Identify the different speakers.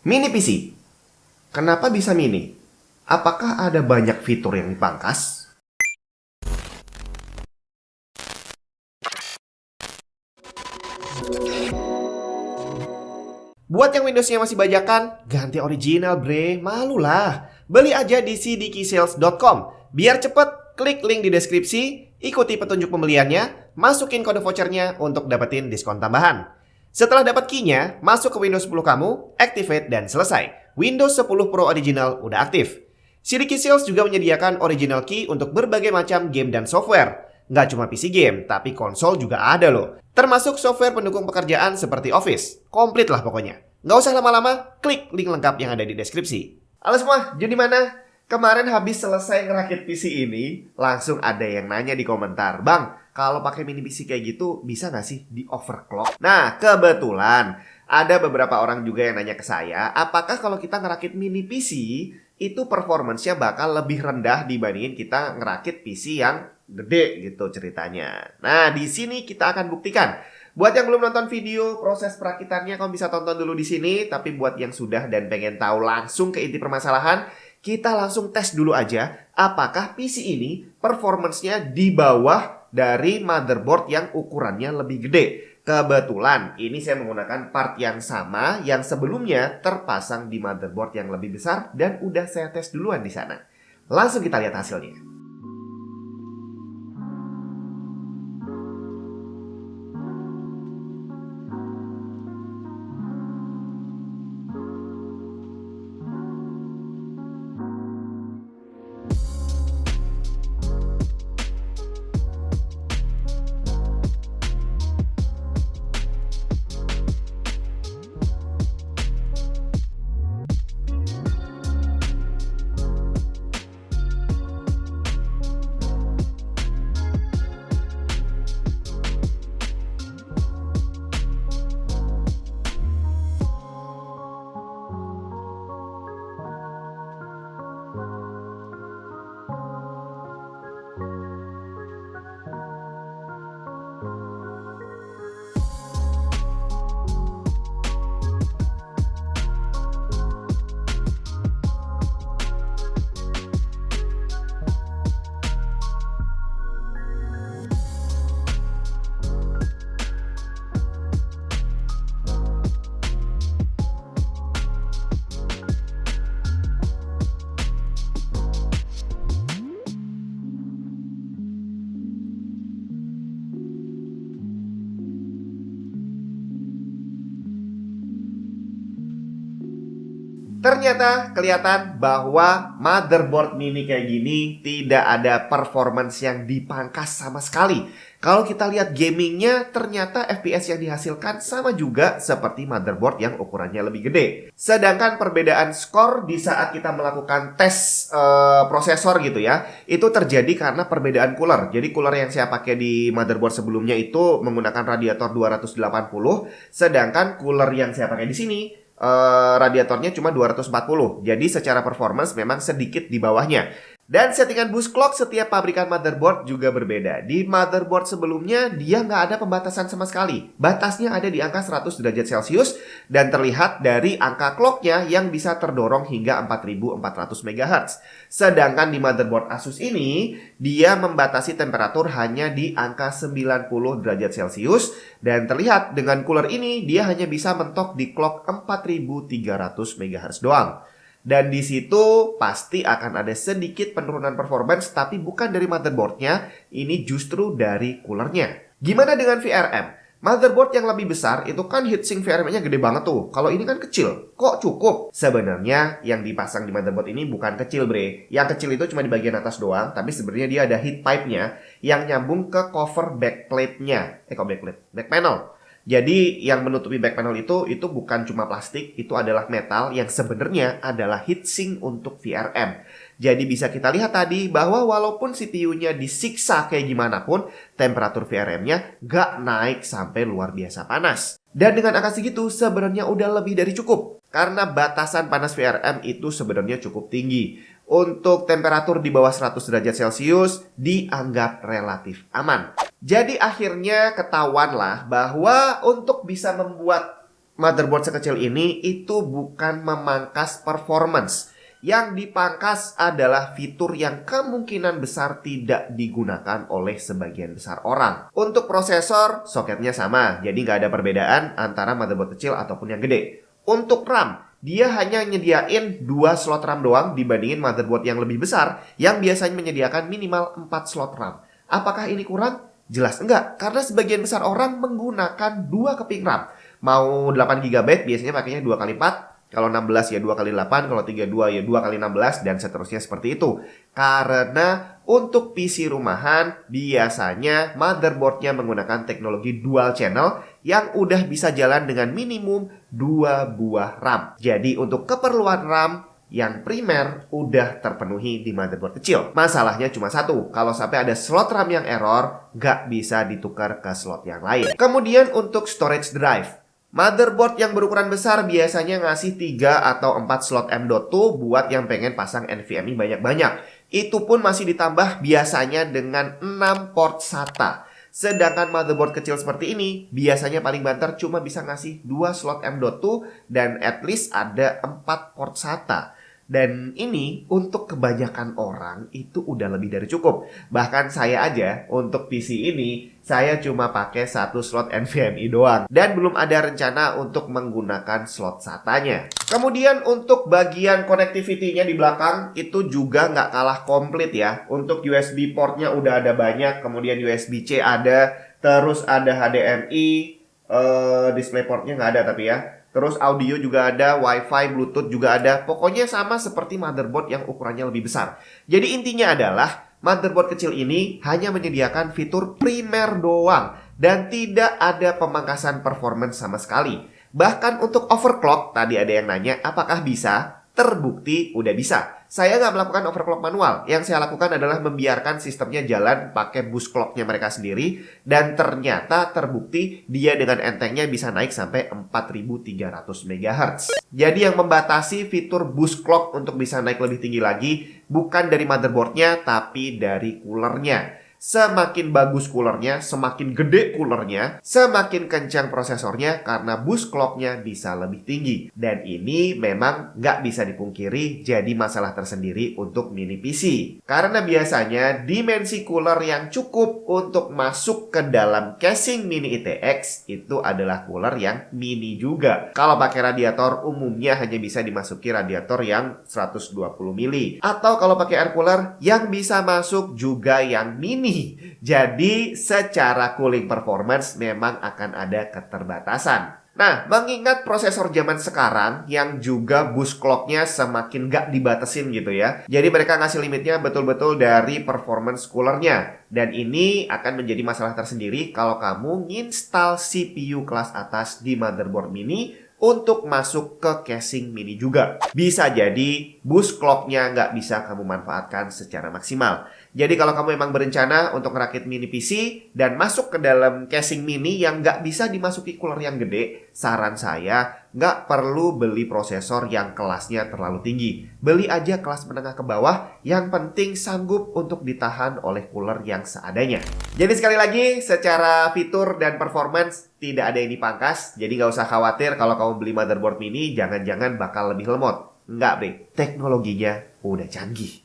Speaker 1: Mini PC. Kenapa bisa mini? Apakah ada banyak fitur yang dipangkas? Buat yang Windowsnya masih bajakan, ganti original bre, malulah. Beli aja di cdkeysales.com. Biar cepet, klik link di deskripsi, ikuti petunjuk pembeliannya, masukin kode vouchernya untuk dapetin diskon tambahan. Setelah dapat key-nya, masuk ke Windows 10 kamu, activate dan selesai. Windows 10 Pro Original udah aktif. CD Keysales juga menyediakan original key untuk berbagai macam game dan software. Nggak cuma PC game, tapi konsol juga ada loh. Termasuk software pendukung pekerjaan seperti Office. Komplit lah pokoknya. Nggak usah lama-lama, klik link lengkap yang ada di deskripsi. Halo semua, jadi mana? Kemarin habis selesai ngerakit PC ini, langsung ada yang nanya di komentar, Bang, kalau pakai mini PC kayak gitu, bisa nggak sih di overclock? Nah, kebetulan ada beberapa orang juga yang nanya ke saya, apakah kalau kita ngerakit mini PC, itu performance-nya bakal lebih rendah dibandingin kita ngerakit PC yang gede gitu ceritanya. Nah, di sini kita akan buktikan. Buat yang belum nonton video proses perakitannya, kamu bisa tonton dulu di sini. Tapi buat yang sudah dan pengen tahu langsung ke inti permasalahan, kita langsung tes dulu aja apakah PC ini performance-nya di bawah dari motherboard yang ukurannya lebih gede. Kebetulan ini saya menggunakan part yang sama yang sebelumnya terpasang di motherboard yang lebih besar dan udah saya tes duluan di sana. Langsung kita lihat hasilnya. Ternyata kelihatan bahwa motherboard mini kayak gini tidak ada performance yang dipangkas sama sekali. Kalau kita lihat gamingnya, ternyata FPS yang dihasilkan sama juga seperti motherboard yang ukurannya lebih gede. Sedangkan perbedaan skor di saat kita melakukan tes prosesor gitu ya, itu terjadi karena perbedaan cooler. Jadi cooler yang saya pakai di motherboard sebelumnya itu menggunakan radiator 280, sedangkan cooler yang saya pakai di sini radiatornya cuma 240. Jadi secara performance memang sedikit di bawahnya. Dan settingan boost clock setiap pabrikan motherboard juga berbeda. Di motherboard sebelumnya dia nggak ada pembatasan sama sekali. Batasnya ada di angka 100 derajat Celcius dan terlihat dari angka clocknya yang bisa terdorong hingga 4400 MHz. Sedangkan di motherboard Asus ini dia membatasi temperatur hanya di angka 90 derajat Celcius dan terlihat dengan cooler ini dia hanya bisa mentok di clock 4300 MHz doang. Dan di situ pasti akan ada sedikit penurunan performance, tapi bukan dari motherboardnya, ini justru dari coolernya. Gimana dengan VRM? Motherboard yang lebih besar itu kan heatsink VRM-nya gede banget tuh. Kalau ini kan kecil, kok cukup? Sebenarnya yang dipasang di motherboard ini bukan kecil bre. Yang kecil itu cuma di bagian atas doang, tapi sebenarnya dia ada heat pipe-nya yang nyambung ke cover backplate-nya. Back panel. Jadi yang menutupi back panel itu bukan cuma plastik, itu adalah metal yang sebenarnya adalah heatsink untuk VRM. Jadi bisa kita lihat tadi bahwa walaupun CPU-nya disiksa kayak gimana pun, temperatur VRM-nya gak naik sampai luar biasa panas. Dan dengan angka segitu sebenarnya udah lebih dari cukup. Karena batasan panas VRM itu sebenarnya cukup tinggi. Untuk temperatur di bawah 100 derajat Celcius dianggap relatif aman. Jadi akhirnya ketahuanlah bahwa untuk bisa membuat motherboard sekecil ini itu bukan memangkas performance. Yang dipangkas adalah fitur yang kemungkinan besar tidak digunakan oleh sebagian besar orang. Untuk prosesor, soketnya sama, jadi nggak ada perbedaan antara motherboard kecil ataupun yang gede. Untuk RAM, dia hanya nyediain 2 slot RAM doang dibandingin motherboard yang lebih besar yang biasanya menyediakan minimal 4 slot RAM. Apakah ini kurang? Jelas enggak, karena sebagian besar orang menggunakan 2 keping RAM. Mau 8 GB biasanya pakainya 2 kali 4. Kalau 16 ya 2 kali 8, kalau 32 ya 2 kali 16, dan seterusnya seperti itu. Karena untuk PC rumahan, biasanya motherboardnya menggunakan teknologi dual channel yang udah bisa jalan dengan minimum 2 buah RAM. Jadi untuk keperluan RAM yang primer udah terpenuhi di motherboard kecil. Masalahnya cuma satu, kalau sampai ada slot RAM yang error, nggak bisa ditukar ke slot yang lain. Kemudian untuk storage drive. Motherboard yang berukuran besar biasanya ngasih 3 atau 4 slot M.2 buat yang pengen pasang NVMe banyak-banyak. Itu pun masih ditambah biasanya dengan 6 port SATA. Sedangkan motherboard kecil seperti ini biasanya paling banter cuma bisa ngasih 2 slot M.2 dan at least ada 4 port SATA. Dan ini untuk kebanyakan orang itu udah lebih dari cukup. Bahkan saya aja untuk PC ini saya cuma pakai 1 slot NVMe doang. Dan belum ada rencana untuk menggunakan slot SATA-nya. Kemudian untuk bagian connectivity-nya di belakang itu juga nggak kalah komplit ya. Untuk USB port-nya udah ada banyak. Kemudian USB-C ada. Terus ada HDMI. DisplayPort-nya nggak ada tapi ya. Terus audio juga ada, Wi-Fi, Bluetooth juga ada. Pokoknya sama seperti motherboard yang ukurannya lebih besar. Jadi intinya adalah motherboard kecil ini hanya menyediakan fitur primer doang dan tidak ada pemangkasan performance sama sekali. Bahkan untuk overclock, tadi ada yang nanya apakah bisa? Terbukti udah bisa. Saya nggak melakukan overclock manual. Yang saya lakukan adalah membiarkan sistemnya jalan pakai boost clocknya mereka sendiri. Dan ternyata terbukti dia dengan entengnya bisa naik sampai 4300 MHz. Jadi yang membatasi fitur boost clock untuk bisa naik lebih tinggi lagi bukan dari motherboardnya tapi dari coolernya. Semakin bagus coolernya, semakin gede coolernya, semakin kencang prosesornya karena boost clocknya bisa lebih tinggi. Dan ini memang nggak bisa dipungkiri jadi masalah tersendiri untuk mini PC. Karena biasanya dimensi cooler yang cukup untuk masuk ke dalam casing mini ITX itu adalah cooler yang mini juga. Kalau pakai radiator umumnya hanya bisa dimasuki radiator yang 120 mili. Atau kalau pakai air cooler yang bisa masuk juga yang mini. Jadi secara cooling performance memang akan ada keterbatasan. Nah, mengingat prosesor zaman sekarang yang juga boost clocknya semakin gak dibatasin gitu ya. Jadi mereka ngasih limitnya betul-betul dari performance coolernya. Dan ini akan menjadi masalah tersendiri kalau kamu nginstal CPU kelas atas di motherboard mini untuk masuk ke casing mini juga. Bisa jadi boost clocknya nggak bisa kamu manfaatkan secara maksimal. Jadi kalau kamu memang berencana untuk ngerakit mini PC dan masuk ke dalam casing mini yang nggak bisa dimasuki cooler yang gede, saran saya nggak perlu beli prosesor yang kelasnya terlalu tinggi. Beli aja kelas menengah ke bawah, yang penting sanggup untuk ditahan oleh cooler yang seadanya. Jadi sekali lagi, secara fitur dan performance tidak ada yang dipangkas. Jadi nggak usah khawatir kalau kamu beli motherboard mini jangan-jangan bakal lebih lemot. Nggak, Bre. Teknologinya udah canggih.